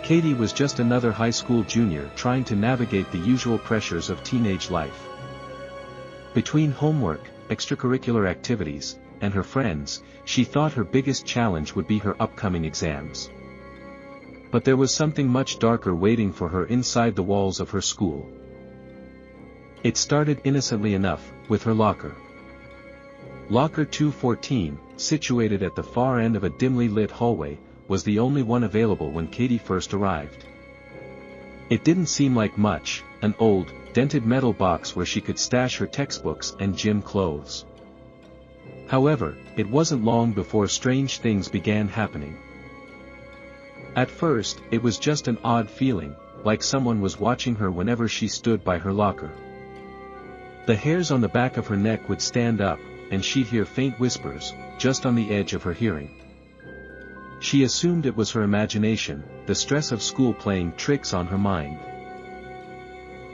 Katie was just another high school junior trying to navigate the usual pressures of teenage life. Between homework, extracurricular activities, and her friends, she thought her biggest challenge would be her upcoming exams. But there was something much darker waiting for her inside the walls of her school. It started innocently enough, with her locker. Locker 214, situated at the far end of a dimly lit hallway, was the only one available when Katie first arrived. It didn't seem like much, an old, dented metal box where she could stash her textbooks and gym clothes. However, it wasn't long before strange things began happening. At first, it was just an odd feeling, like someone was watching her whenever she stood by her locker. The hairs on the back of her neck would stand up, and she'd hear faint whispers, just on the edge of her hearing. She assumed it was her imagination, the stress of school playing tricks on her mind.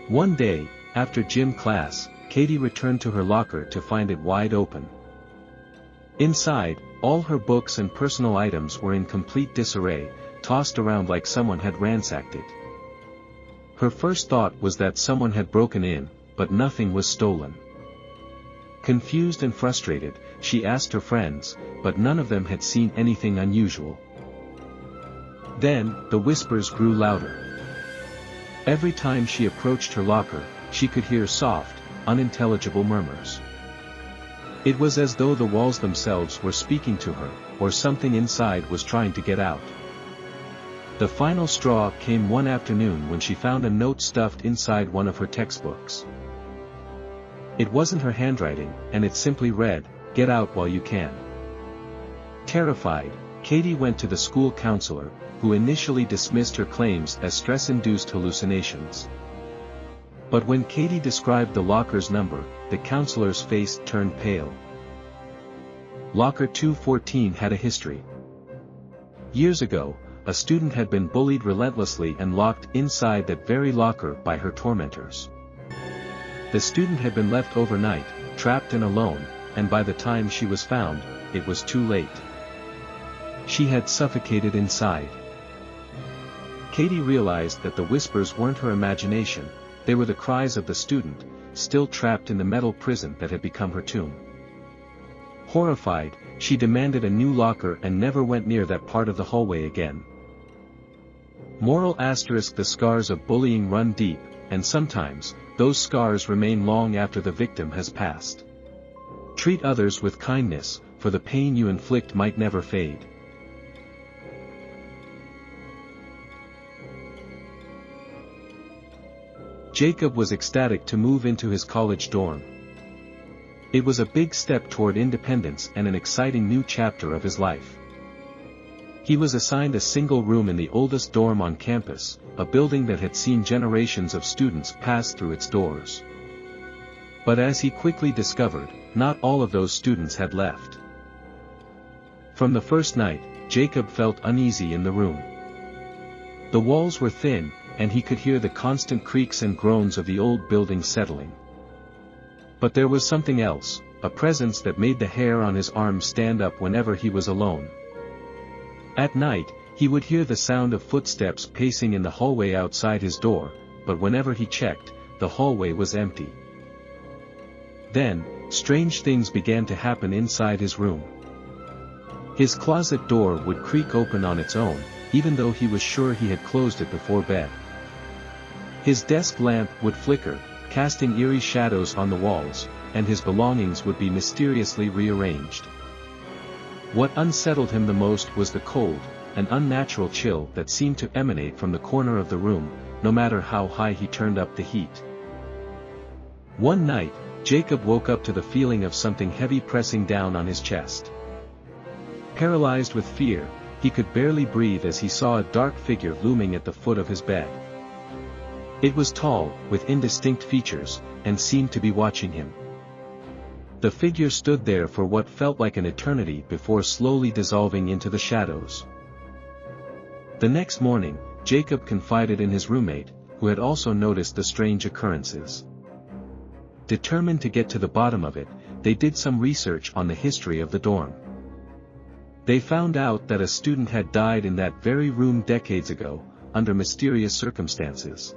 One day, after gym class, Katie returned to her locker to find it wide open. Inside, all her books and personal items were in complete disarray, tossed around like someone had ransacked it. Her first thought was that someone had broken in, but nothing was stolen. Confused and frustrated, she asked her friends, but none of them had seen anything unusual. Then, the whispers grew louder. Every time she approached her locker, she could hear soft, unintelligible murmurs. It was as though the walls themselves were speaking to her, or something inside was trying to get out. The final straw came one afternoon when she found a note stuffed inside one of her textbooks. It wasn't her handwriting, and it simply read, "Get out while you can." Terrified, Katie went to the school counselor, who initially dismissed her claims as stress-induced hallucinations. But when Katie described the locker's number, the counselor's face turned pale. Locker 214 had a history. Years ago, a student had been bullied relentlessly and locked inside that very locker by her tormentors. The student had been left overnight, trapped and alone, and by the time she was found, it was too late. She had suffocated inside. Katie realized that the whispers weren't her imagination, they were the cries of the student, still trapped in the metal prison that had become her tomb. Horrified, she demanded a new locker and never went near that part of the hallway again. Moral asterisk: the scars of bullying run deep, and sometimes, those scars remain long after the victim has passed. Treat others with kindness, for the pain you inflict might never fade. Jacob was ecstatic to move into his college dorm. It was a big step toward independence and an exciting new chapter of his life. He was assigned a single room in the oldest dorm on campus, a building that had seen generations of students pass through its doors. But as he quickly discovered, not all of those students had left. From the first night, Jacob felt uneasy in the room. The walls were thin, and he could hear the constant creaks and groans of the old building settling. But there was something else, a presence that made the hair on his arm stand up whenever he was alone. At night, he would hear the sound of footsteps pacing in the hallway outside his door, but whenever he checked, the hallway was empty. Then, strange things began to happen inside his room. His closet door would creak open on its own, even though he was sure he had closed it before bed. His desk lamp would flicker, casting eerie shadows on the walls, and his belongings would be mysteriously rearranged. What unsettled him the most was the cold, an unnatural chill that seemed to emanate from the corner of the room, no matter how high he turned up the heat. One night, Jacob woke up to the feeling of something heavy pressing down on his chest. Paralyzed with fear, he could barely breathe as he saw a dark figure looming at the foot of his bed. It was tall, with indistinct features, and seemed to be watching him. The figure stood there for what felt like an eternity before slowly dissolving into the shadows. The next morning, Jacob confided in his roommate, who had also noticed the strange occurrences. Determined to get to the bottom of it, they did some research on the history of the dorm. They found out that a student had died in that very room decades ago, under mysterious circumstances.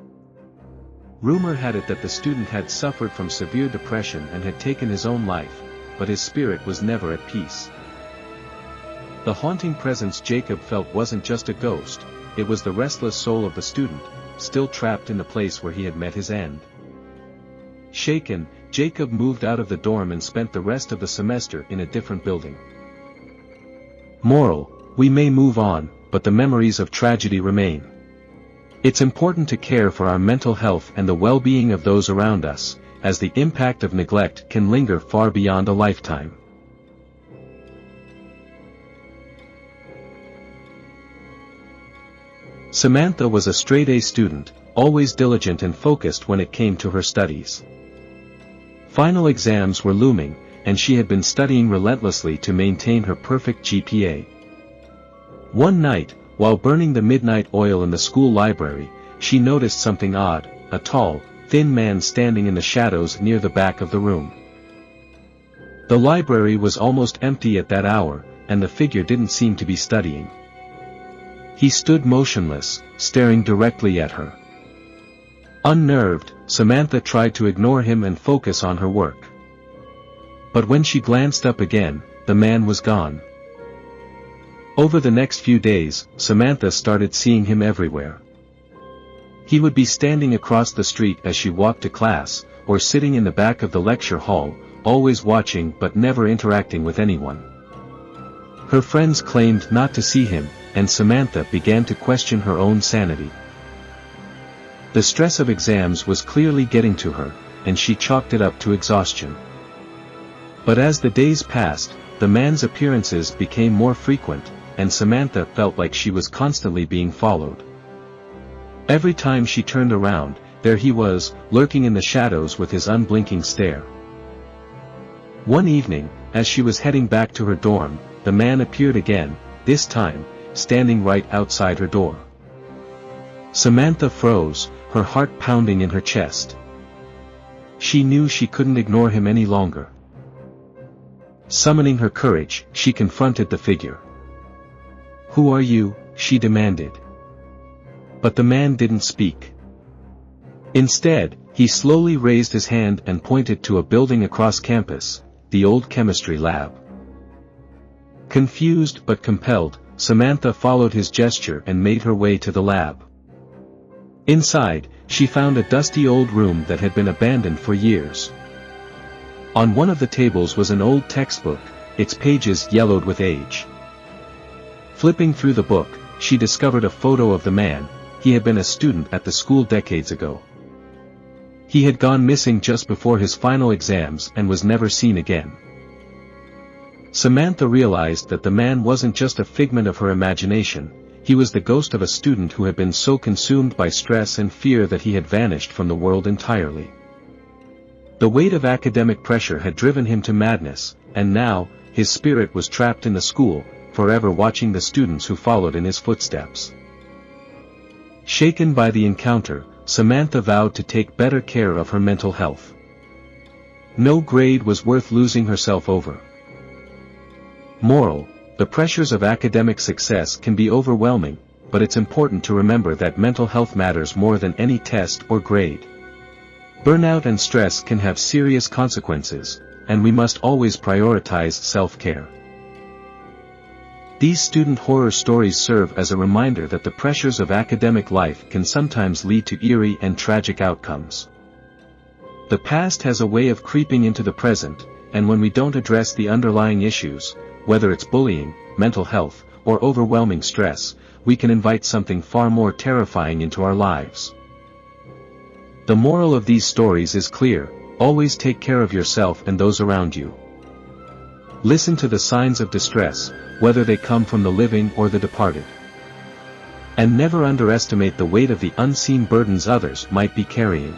Rumor had it that the student had suffered from severe depression and had taken his own life, but his spirit was never at peace. The haunting presence Jacob felt wasn't just a ghost, it was the restless soul of the student, still trapped in the place where he had met his end. Shaken, Jacob moved out of the dorm and spent the rest of the semester in a different building. Moral: we may move on, but the memories of tragedy remain. It's important to care for our mental health and the well-being of those around us, as the impact of neglect can linger far beyond a lifetime. Samantha was a straight-A student, always diligent and focused when it came to her studies. Final exams were looming, and she had been studying relentlessly to maintain her perfect GPA. One night, while burning the midnight oil in the school library, she noticed something odd: a tall, thin man standing in the shadows near the back of the room. The library was almost empty at that hour, and the figure didn't seem to be studying. He stood motionless, staring directly at her. Unnerved, Samantha tried to ignore him and focus on her work. But when she glanced up again, the man was gone. Over the next few days, Samantha started seeing him everywhere. He would be standing across the street as she walked to class, or sitting in the back of the lecture hall, always watching but never interacting with anyone. Her friends claimed not to see him, and Samantha began to question her own sanity. The stress of exams was clearly getting to her, and she chalked it up to exhaustion. But as the days passed, the man's appearances became more frequent, and Samantha felt like she was constantly being followed. Every time she turned around, there he was, lurking in the shadows with his unblinking stare. One evening, as she was heading back to her dorm, the man appeared again, this time, standing right outside her door. Samantha froze, her heart pounding in her chest. She knew she couldn't ignore him any longer. Summoning her courage, she confronted the figure. "Who are you?" she demanded. But the man didn't speak. Instead, he slowly raised his hand and pointed to a building across campus, the old chemistry lab. Confused but compelled, Samantha followed his gesture and made her way to the lab. Inside, she found a dusty old room that had been abandoned for years. On one of the tables was an old textbook, its pages yellowed with age. Flipping through the book, she discovered a photo of the man. He had been a student at the school decades ago. He had gone missing just before his final exams and was never seen again. Samantha realized that the man wasn't just a figment of her imagination, he was the ghost of a student who had been so consumed by stress and fear that he had vanished from the world entirely. The weight of academic pressure had driven him to madness, and now, his spirit was trapped in the school, forever watching the students who followed in his footsteps. Shaken by the encounter, Samantha vowed to take better care of her mental health. No grade was worth losing herself over. Moral: the pressures of academic success can be overwhelming, but it's important to remember that mental health matters more than any test or grade. Burnout and stress can have serious consequences, and we must always prioritize self-care. These student horror stories serve as a reminder that the pressures of academic life can sometimes lead to eerie and tragic outcomes. The past has a way of creeping into the present, and when we don't address the underlying issues, whether it's bullying, mental health, or overwhelming stress, we can invite something far more terrifying into our lives. The moral of these stories is clear: always take care of yourself and those around you. Listen to the signs of distress, whether they come from the living or the departed. And never underestimate the weight of the unseen burdens others might be carrying.